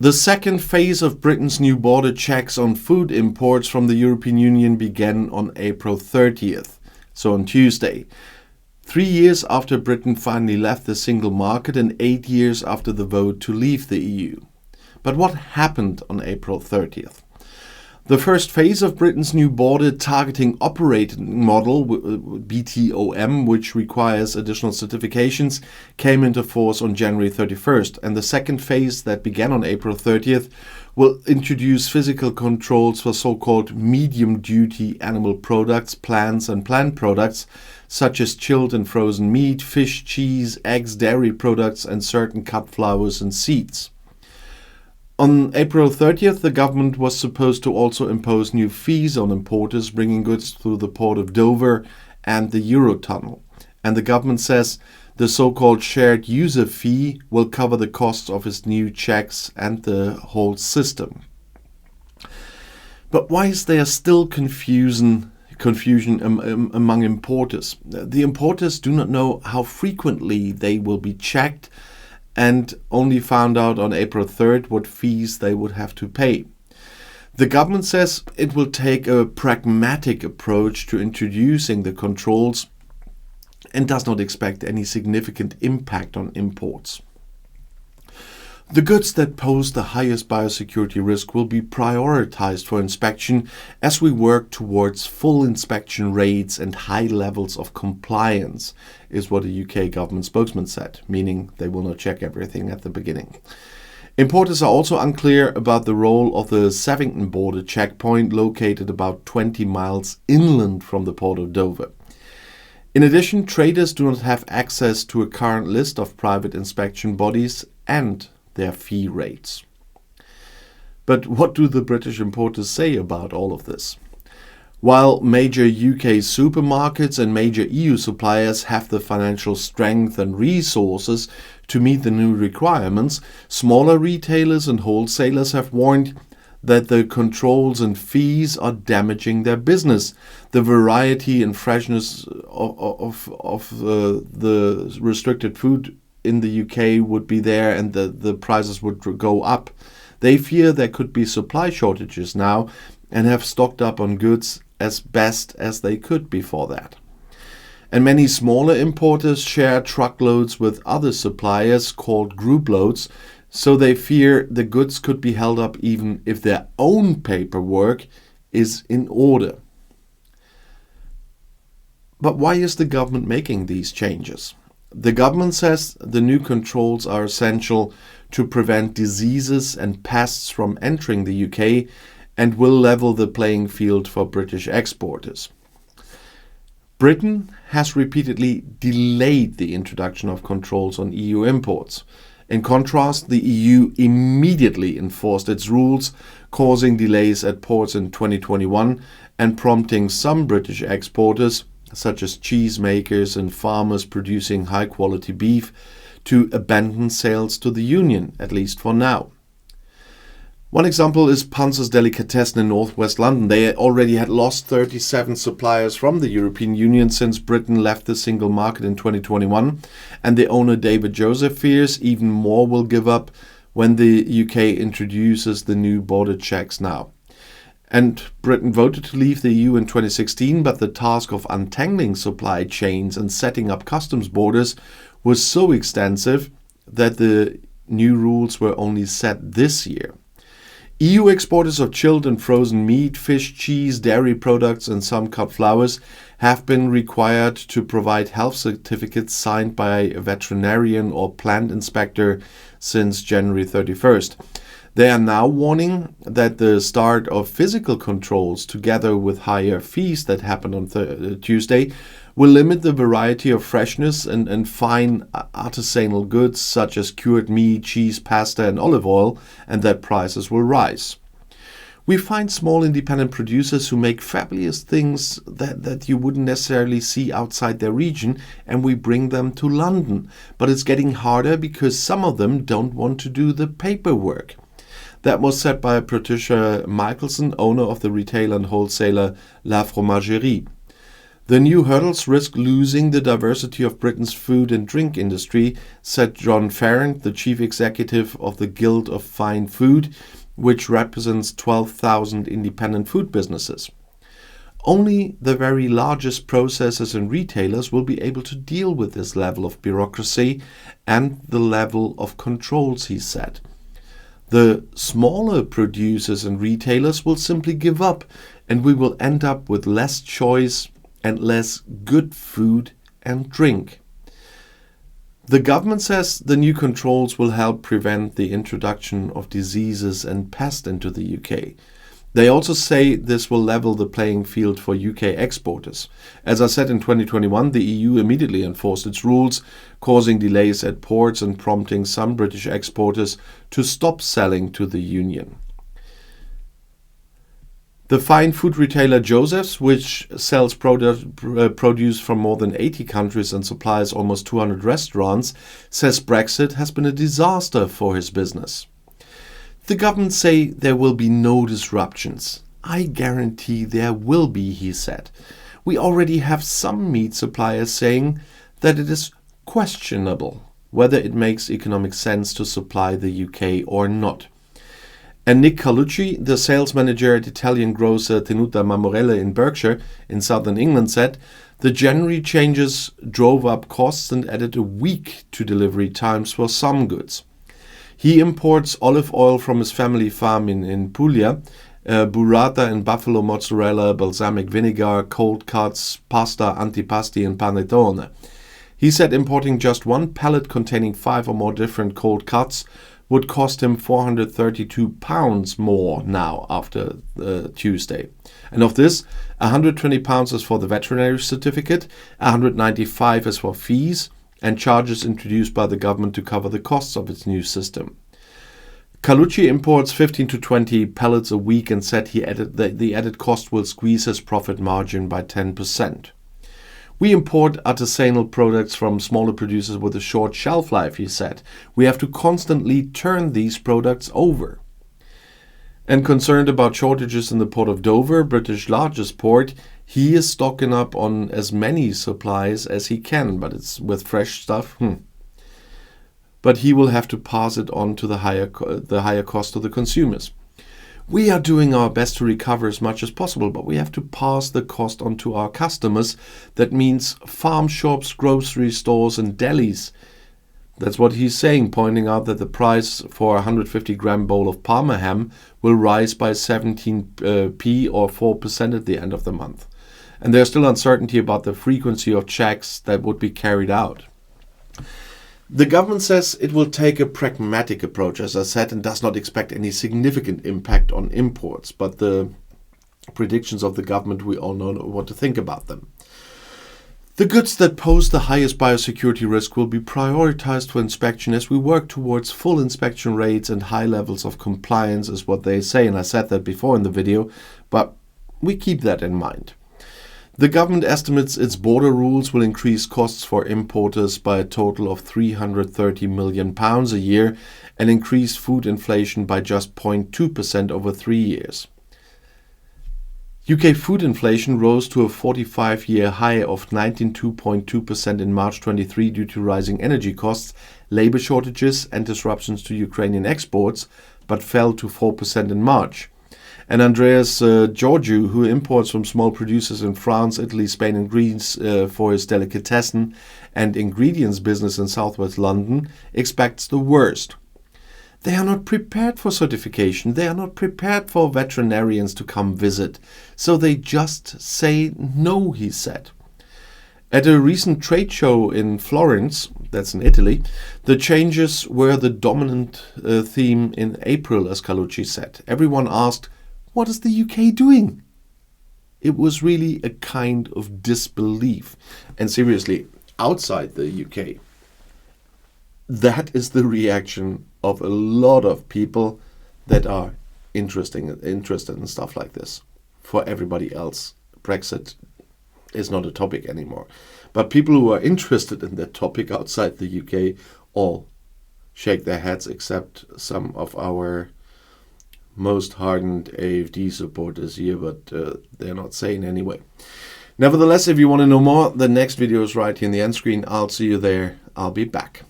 The second phase of Britain's new border checks on food imports from the European Union began on April 30th, so on Tuesday. 3 years after Britain finally left the single market and 8 years after the vote to leave the EU. But what happened on April 30th? The first phase of Britain's new border targeting operating model, BTOM, which requires additional certifications, came into force on January 31st. And the second phase that began on April 30th will introduce physical controls for so-called medium-duty animal products, plants and plant products, such as chilled and frozen meat, fish, cheese, eggs, dairy products, and certain cut flowers and seeds. On April 30th, the government was supposed to also impose new fees on importers bringing goods through the port of Dover and the Eurotunnel. And the government says the so-called shared user fee will cover the costs of its new checks and the whole system. But why is there still confusion among importers? The importers do not know how frequently they will be checked, and only found out on April 3rd what fees they would have to pay. The government says it will take a pragmatic approach to introducing the controls and does not expect any significant impact on imports. The goods that pose the highest biosecurity risk will be prioritized for inspection as we work towards full inspection rates and high levels of compliance, is what a UK government spokesman said, meaning they will not check everything at the beginning. Importers are also unclear about the role of the Savington border checkpoint located about 20 miles inland from the port of Dover. In addition, traders do not have access to a current list of private inspection bodies and their fee rates. But what do the British importers say about all of this? While major UK supermarkets and major EU suppliers have the financial strength and resources to meet the new requirements, smaller retailers and wholesalers have warned that the controls and fees are damaging their business. The variety and freshness of the restricted food in the UK would be there, and the prices would go up. They fear there could be supply shortages now and have stocked up on goods as best as they could before that. And many smaller importers share truckloads with other suppliers called group loads, so they fear the goods could be held up even if their own paperwork is in order. But why is the government making these changes? The government says the new controls are essential to prevent diseases and pests from entering the UK and will level the playing field for British exporters. Britain has repeatedly delayed the introduction of controls on EU imports. In contrast, the EU immediately enforced its rules, causing delays at ports in 2021 and prompting some British exporters, such as cheesemakers and farmers producing high-quality beef, to abandon sales to the Union, at least for now. One example is Panzer's Delicatessen in northwest London. They already had lost 37 suppliers from the European Union since Britain left the single market in 2021, and the owner David Joseph fears even more will give up when the UK introduces the new border checks now. And Britain voted to leave the EU in 2016, but the task of untangling supply chains and setting up customs borders was so extensive that the new rules were only set this year. EU exporters of chilled and frozen meat, fish, cheese, dairy products and some cut flowers have been required to provide health certificates signed by a veterinarian or plant inspector since January 31st. They are now warning that the start of physical controls, together with higher fees that happened on Tuesday, will limit the variety of freshness and fine artisanal goods such as cured meat, cheese, pasta and olive oil, and that prices will rise. We find small independent producers who make fabulous things that you wouldn't necessarily see outside their region, and we bring them to London. But it's getting harder because some of them don't want to do the paperwork. That was said by Patricia Michelson, owner of the retailer and wholesaler La Fromagerie. The new hurdles risk losing the diversity of Britain's food and drink industry, said John Farrant, the chief executive of the Guild of Fine Food, which represents 12,000 independent food businesses. Only the very largest processors and retailers will be able to deal with this level of bureaucracy and the level of controls, he said. The smaller producers and retailers will simply give up, and we will end up with less choice and less good food and drink. The government says the new controls will help prevent the introduction of diseases and pests into the UK. They also say this will level the playing field for UK exporters. As I said, in 2021, the EU immediately enforced its rules, causing delays at ports and prompting some British exporters to stop selling to the Union. The fine food retailer Joseph's, which sells produce from more than 80 countries and supplies almost 200 restaurants, says Brexit has been a disaster for his business. The government say there will be no disruptions. I guarantee there will be, he said. We already have some meat suppliers saying that it is questionable whether it makes economic sense to supply the UK or not. And Nick Carlucci, the sales manager at Italian grocer Tenuta Marmorelle in Berkshire in southern England, said the January changes drove up costs and added a week to delivery times for some goods. He imports olive oil from his family farm in Puglia, burrata and buffalo mozzarella, balsamic vinegar, cold cuts, pasta, antipasti and panettone. He said importing just one pallet containing 5 or more different cold cuts would cost him £432 more now after Tuesday. And of this, £120 is for the veterinary certificate, £195 is for fees, and charges introduced by the government to cover the costs of its new system. Carlucci imports 15 to 20 pallets a week and said the added cost will squeeze his profit margin by 10%. We import artisanal products from smaller producers with a short shelf life, he said. We have to constantly turn these products over. And concerned about shortages in the port of Dover, British largest port, he is stocking up on as many supplies as he can, but it's with fresh stuff. But he will have to pass it on to the higher cost to the consumers. We are doing our best to recover as much as possible, but we have to pass the cost on to our customers. That means farm shops, grocery stores and delis. That's what he's saying, pointing out that the price for a 150-gram bowl of Parma ham will rise by 17p or 4% at the end of the month. And there's still uncertainty about the frequency of checks that would be carried out. The government says it will take a pragmatic approach, as I said, and does not expect any significant impact on imports. But the predictions of the government, we all know what to think about them. The goods that pose the highest biosecurity risk will be prioritized for inspection as we work towards full inspection rates and high levels of compliance, is what they say. And I said that before in the video, but we keep that in mind. The government estimates its border rules will increase costs for importers by a total of £330 million a year and increase food inflation by just 0.2% over 3 years. UK food inflation rose to a 45-year high of 19.2% in March 23 due to rising energy costs, labor shortages and disruptions to Ukrainian exports, but fell to 4% in March. And Andreas Georgiou, who imports from small producers in France, Italy, Spain and Greece for his delicatessen and ingredients business in southwest London, expects the worst. They are not prepared for certification. They are not prepared for veterinarians to come visit. So they just say no, he said. At a recent trade show in Florence, that's in Italy, the changes were the dominant theme in April, as Carlucci said. Everyone asked, what is the UK doing? It was really a kind of disbelief. And seriously, outside the UK, that is the reaction of a lot of people that are interested in stuff like this. For everybody else, Brexit is not a topic anymore. But people who are interested in that topic outside the UK all shake their heads, except some of our most hardened AfD supporters here, but they're not saying anyway. Nevertheless, if you want to know more, the next video is right here in the end screen. I'll see you there. I'll be back.